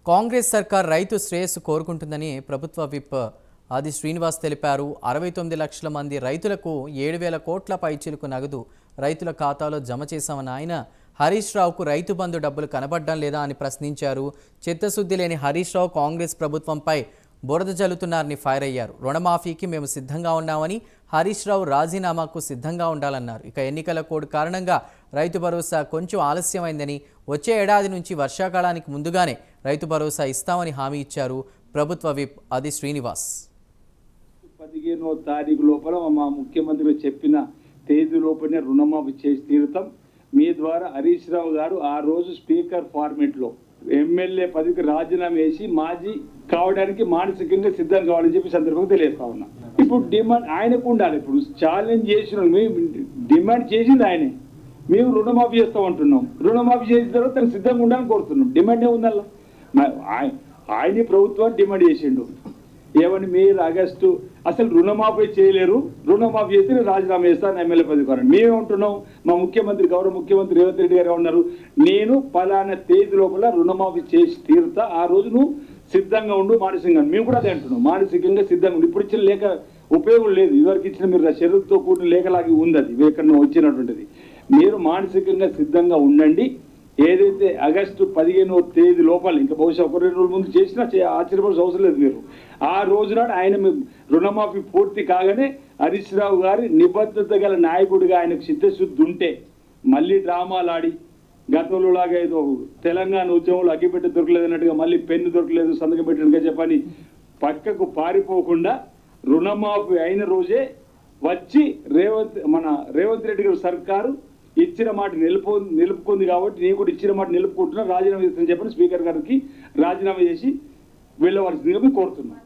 కాంగ్రెస్ సర్కార్ రైతు శ్రేయస్సు కోరుకుంటుందని ప్రభుత్వ విప్ ఆది శ్రీనివాస్ తెలిపారు. 69 లక్షల మంది రైతులకు 7,000 కోట్ల పైచిలుకు నగదు రైతుల ఖాతాలో జమ చేశామన్న ఆయన హరీష్ రావుకు రైతు బంధు డబ్బులు కనబడడం లేదా అని ప్రశ్నించారు. చిత్తశుద్ధి లేని హరీష్ రావు కాంగ్రెస్ ప్రభుత్వంపై బురద జల్లుతున్నారని ఫైర్ అయ్యారు. రుణమాఫీకి మేము సిద్ధంగా ఉన్నామని, హరీష్ రావు రాజీనామాకు సిద్ధంగా ఉండాలన్నారు. ఇక ఎన్నికల కోడ్ కారణంగా రైతు భరోసా కొంచెం ఆలస్యమైందని, వచ్చే ఏడాది నుంచి వర్షాకాలానికి ముందుగానే రైతు భరోసా ఇస్తామని హామీ ఇచ్చారు ప్రభుత్వ విప్ ఆది శ్రీనివాస్. 15వ తారీఖు లోపల మా ముఖ్యమంత్రి చెప్పిన తేదీ లోపలనే రుణమాఫీ చేసి తీరుతాం. మీ ద్వారా హరీష్ రావు గారు ఆ రోజు స్పీకర్ ఫార్మేట్లో ఎమ్మెల్యే పదవికి రాజీనామా వేసి మాజీ కావడానికి మానసికంగా సిద్ధం కావాలని చెప్పి సందర్భంగా తెలియజేస్తా ఉన్నా. ఇప్పుడు డిమాండ్ ఆయనకు ఉండాలి. ఇప్పుడు ఛాలెంజ్ చేసిన డిమాండ్ చేసింది ఆయనే. మేము రుణమాఫీ చేస్తామంటున్నాం. రుణమాఫీ చేసిన తర్వాత తను సిద్ధంగా ఉండాలని కోరుతున్నాం. డిమాండ్ ఏముందల్లా ఆయన ప్రభుత్వాన్ని డిమాండ్ చేసిండు. ఏమని మీరు ఆగస్టు అసలు రుణమాఫీ చేయలేరు, రుణమాఫీ చేస్తే నేను రాజీనామా చేస్తాను ఎమ్మెల్యే పదవి కోరండి. మేమేమంటున్నాం, మా ముఖ్యమంత్రి గౌరవ ముఖ్యమంత్రి రేవంత్ రెడ్డి గారు ఉన్నారు, నేను పలానా తేదీ లోపల రుణమాఫీ చేసి తీరుతా, ఆ రోజు నువ్వు సిద్ధంగా ఉండు మానసికంగా. మేము కూడా అదే అంటున్నాం, మానసికంగా సిద్ధంగా ఉండు. ఇప్పుడు ఇచ్చిన లేఖ ఉపయోగం లేదు. ఇదివరకు ఇచ్చిన మీరు షరతుతో కూడిన లేఖలాగి ఉంది, అది ఎక్కడ వచ్చినటువంటిది. మీరు మానసికంగా సిద్ధంగా ఉండండి. ఏదైతే ఆగస్టు 15వ తేదీ లోపల, ఇంకా బహుశా 1-2 రోజుల ముందు చేసినా ఆశ్చర్యపడాల్సిన అవసరం లేదు. మీరు ఆ రోజు నాడు ఆయన రుణమాఫీ పూర్తి కాగానే హరీష్ రావు గారి నిబద్ధత గల నాయకుడిగా ఆయనకు చిత్తశుద్ధి ఉంటే మళ్ళీ డ్రామాలు ఆడి గతంలో లాగా ఏదో తెలంగాణ ఉద్యమంలో అగ్గిపెట్టి దొరకలేదు అన్నట్టుగా మళ్ళీ పెన్ను దొరకలేదు సంతకం పెట్టినట్టుగా చెప్పని పక్కకు పారిపోకుండా రుణమాఫీ అయిన రోజే వచ్చి రేవంత్ రెడ్డి గారి సర్కారు ఇచ్చిన మాట నిలుపుకుంది కాబట్టి నేను కూడా ఇచ్చిన మాట నిలుపుకుంటున్నా, రాజీనామా చేస్తానని చెప్పని స్పీకర్ గారికి రాజీనామా చేసి వెళ్ళవలసిందిగా మేము కోరుతున్నాం.